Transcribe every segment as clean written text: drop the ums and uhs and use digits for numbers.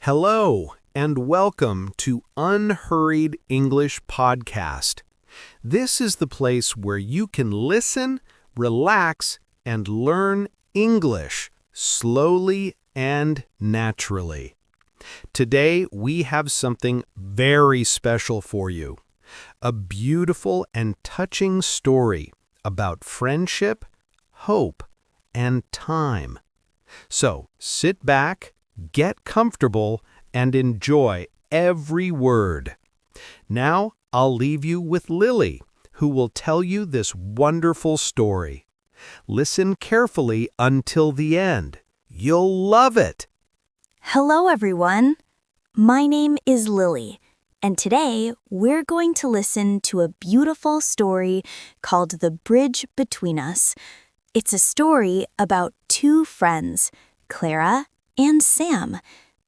Hello, and welcome to Unhurried English Podcast. This is the place where you can listen, relax, and learn English slowly and naturally. Today, we have something very special for you. A beautiful and touching story about friendship, hope, and time. So, sit back, get comfortable, and enjoy every word. Now, I'll leave you with Lily, who will tell you this wonderful story. Listen carefully until the end. You'll love it. Hello, everyone. My name is Lily, and today we're going to listen to a beautiful story called The Bridge Between Us. It's a story about two friends, Clara and Sam,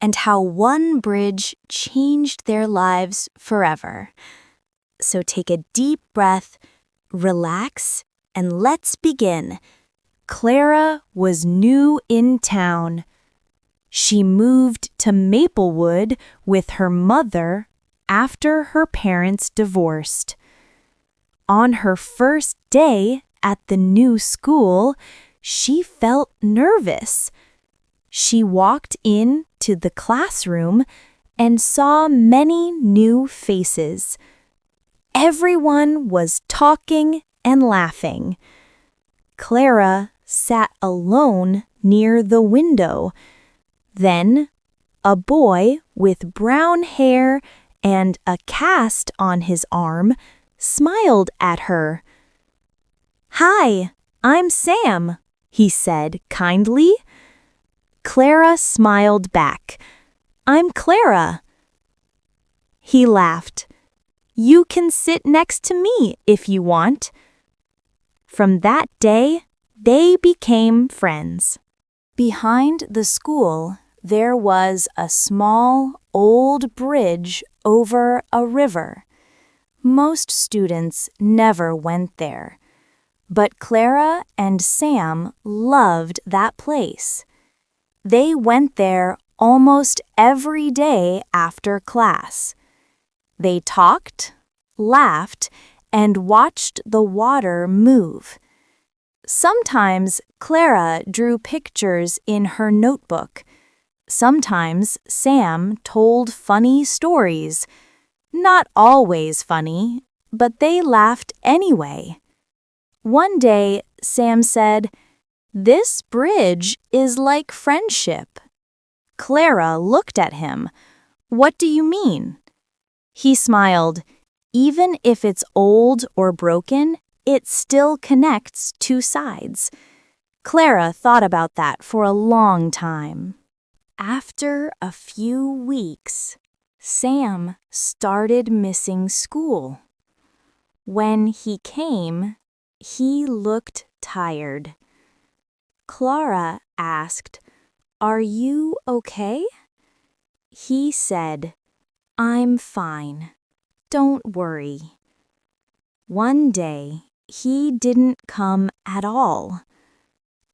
and how one bridge changed their lives forever. So take a deep breath, relax, and let's begin. Clara was new in town. She moved to Maplewood with her mother after her parents divorced. On her first day at the new school, she felt nervous. She walked into the classroom and saw many new faces. Everyone was talking and laughing. Clara sat alone near the window. Then, a boy with brown hair and a cast on his arm smiled at her. "Hi, I'm Sam," he said kindly. Clara smiled back. "I'm Clara." He laughed. "You can sit next to me if you want." From that day, they became friends. Behind the school, there was a small, old bridge over a river. Most students never went there, but Clara and Sam loved that place. They went there almost every day after class. They talked, laughed, and watched the water move. Sometimes Clara drew pictures in her notebook. Sometimes Sam told funny stories. Not always funny, but they laughed anyway. One day, Sam said, "This bridge is like friendship." Clara looked at him. "What do you mean?" He smiled. "Even if it's old or broken, it still connects two sides." Clara thought about that for a long time. After a few weeks, Sam started missing school. When he came, he looked tired. Clara asked, "Are you okay?" He said, "I'm fine. Don't worry." One day, he didn't come at all.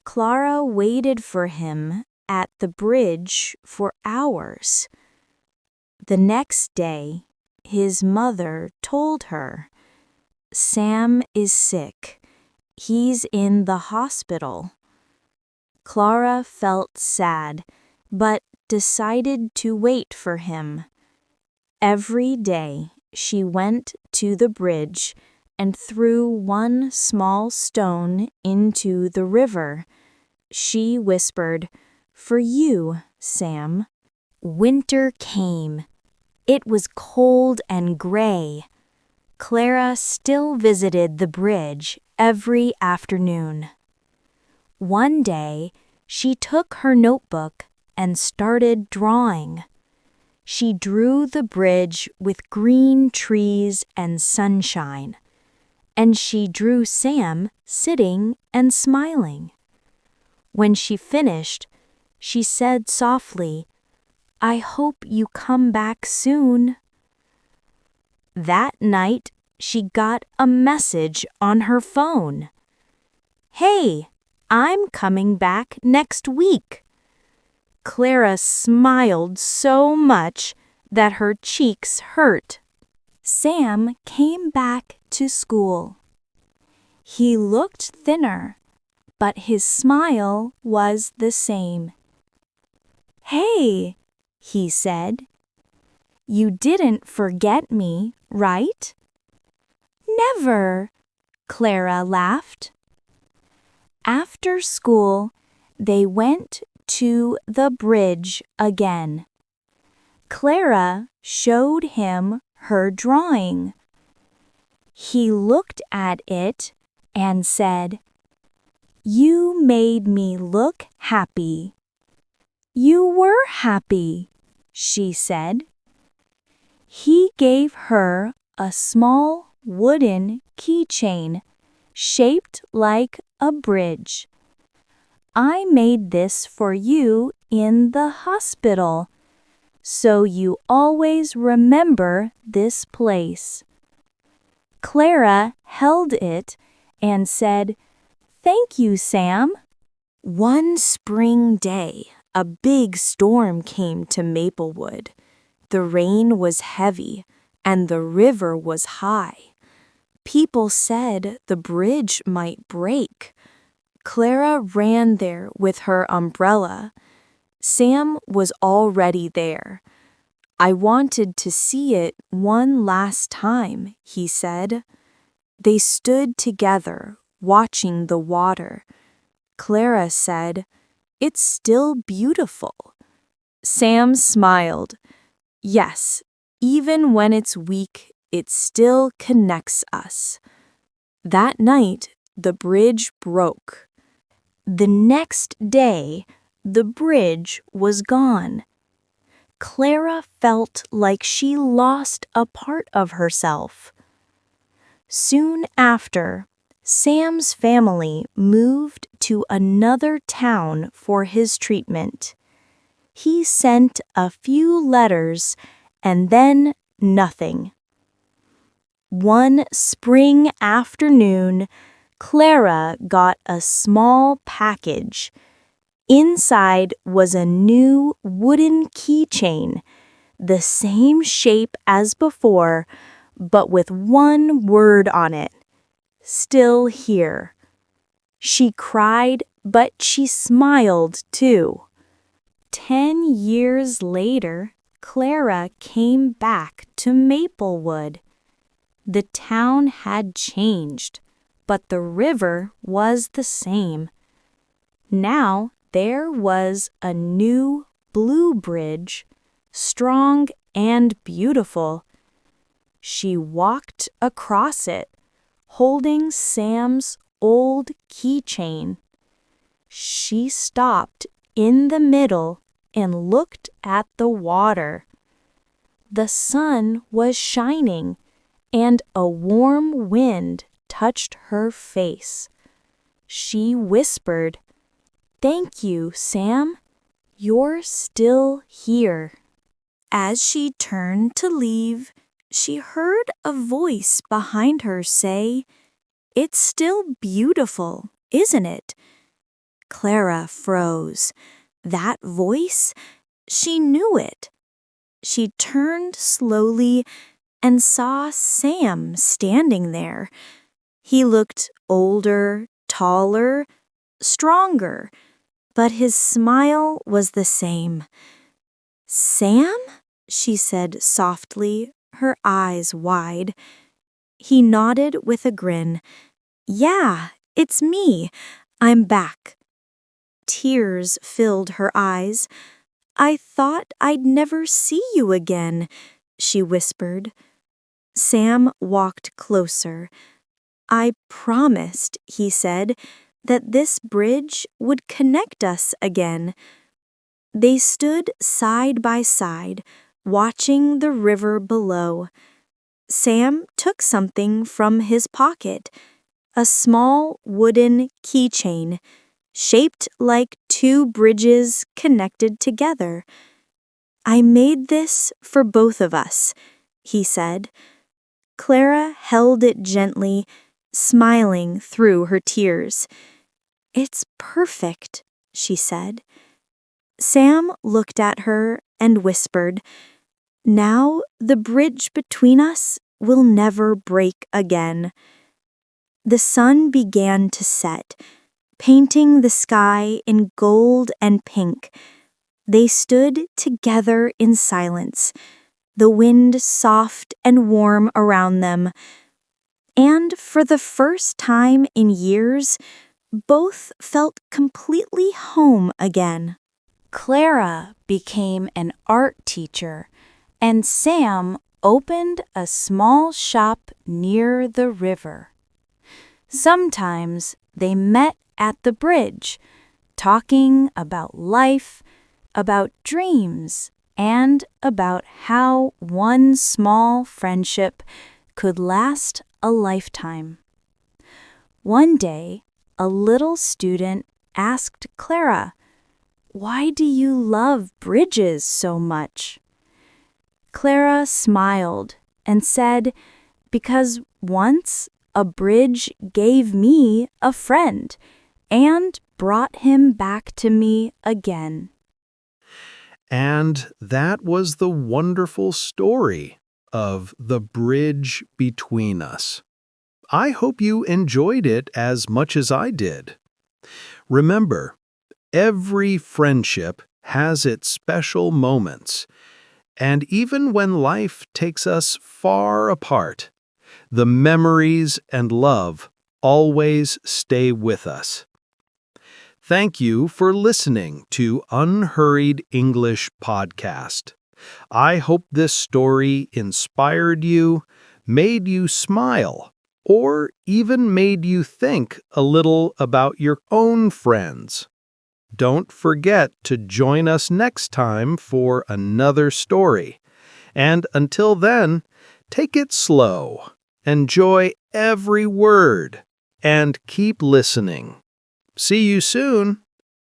Clara waited for him at the bridge for hours. The next day, his mother told her, "Sam is sick. He's in the hospital." Clara felt sad, but decided to wait for him. Every day, she went to the bridge and threw one small stone into the river. She whispered, "For you, Sam." Winter came. It was cold and gray. Clara still visited the bridge every afternoon. One day, she took her notebook and started drawing. She drew the bridge with green trees and sunshine, and she drew Sam sitting and smiling. When she finished, she said softly, "I hope you come back soon." That night, she got a message on her phone. "Hey, I'm coming back next week." Clara smiled so much that her cheeks hurt. Sam came back to school. He looked thinner, but his smile was the same. "Hey," he said, "you didn't forget me, right?" "Never," Clara laughed. After school, they went to the bridge again. Clara showed him her drawing. He looked at it and said, "You made me look happy." "You were happy," she said. He gave her a small wooden keychain shaped like a bridge. "I made this for you in the hospital, so you always remember this place." Clara held it and said, "Thank you, Sam." One spring day, a big storm came to Maplewood. The rain was heavy and the river was high. People said the bridge might break. Clara ran there with her umbrella. Sam was already there. "I wanted to see it one last time," he said. They stood together, watching the water. Clara said, "It's still beautiful." Sam smiled. "Yes, even when it's weak, it still connects us." That night, the bridge broke. The next day, the bridge was gone. Clara felt like she lost a part of herself. Soon after, Sam's family moved to another town for his treatment. He sent a few letters and then nothing. One spring afternoon, Clara got a small package. Inside was a new wooden keychain, the same shape as before, but with one word on it: "Still here." She cried, but she smiled too. 10 years later, Clara came back to Maplewood. The town had changed, but the river was the same. Now there was a new blue bridge, strong and beautiful. She walked across it, holding Sam's old keychain. She stopped in the middle and looked at the water. The sun was shining, and a warm wind touched her face. She whispered, "Thank you, Sam. You're still here." As she turned to leave, she heard a voice behind her say, "It's still beautiful, isn't it?" Clara froze. That voice? She knew it. She turned slowly and saw Sam standing there. He looked older, taller, stronger, but his smile was the same. "Sam?" she said softly, her eyes wide. He nodded with a grin. "Yeah, it's me. I'm back." Tears filled her eyes. "I thought I'd never see you again," she whispered. Sam walked closer. "I promised," he said, "that this bridge would connect us again." They stood side by side, watching the river below. Sam took something from his pocket, a small wooden keychain, shaped like two bridges connected together. "I made this for both of us," he said. Clara held it gently, smiling through her tears. "It's perfect," she said. Sam looked at her and whispered, "Now the bridge between us will never break again." The sun began to set, painting the sky in gold and pink. They stood together in silence, the wind soft and warm around them. And for the first time in years, both felt completely home again. Clara became an art teacher, and Sam opened a small shop near the river. Sometimes they met at the bridge, talking about life, about dreams, and about how one small friendship could last a lifetime. One day, a little student asked Clara, "Why do you love bridges so much?" Clara smiled and said, "Because once a bridge gave me a friend and brought him back to me again." And that was the wonderful story of The Bridge Between Us. I hope you enjoyed it as much as I did. Remember, every friendship has its special moments, and even when life takes us far apart, the memories and love always stay with us. Thank you for listening to Unhurried English Podcast. I hope this story inspired you, made you smile, or even made you think a little about your own friends. Don't forget to join us next time for another story. And until then, take it slow, enjoy every word, and keep listening. See you soon.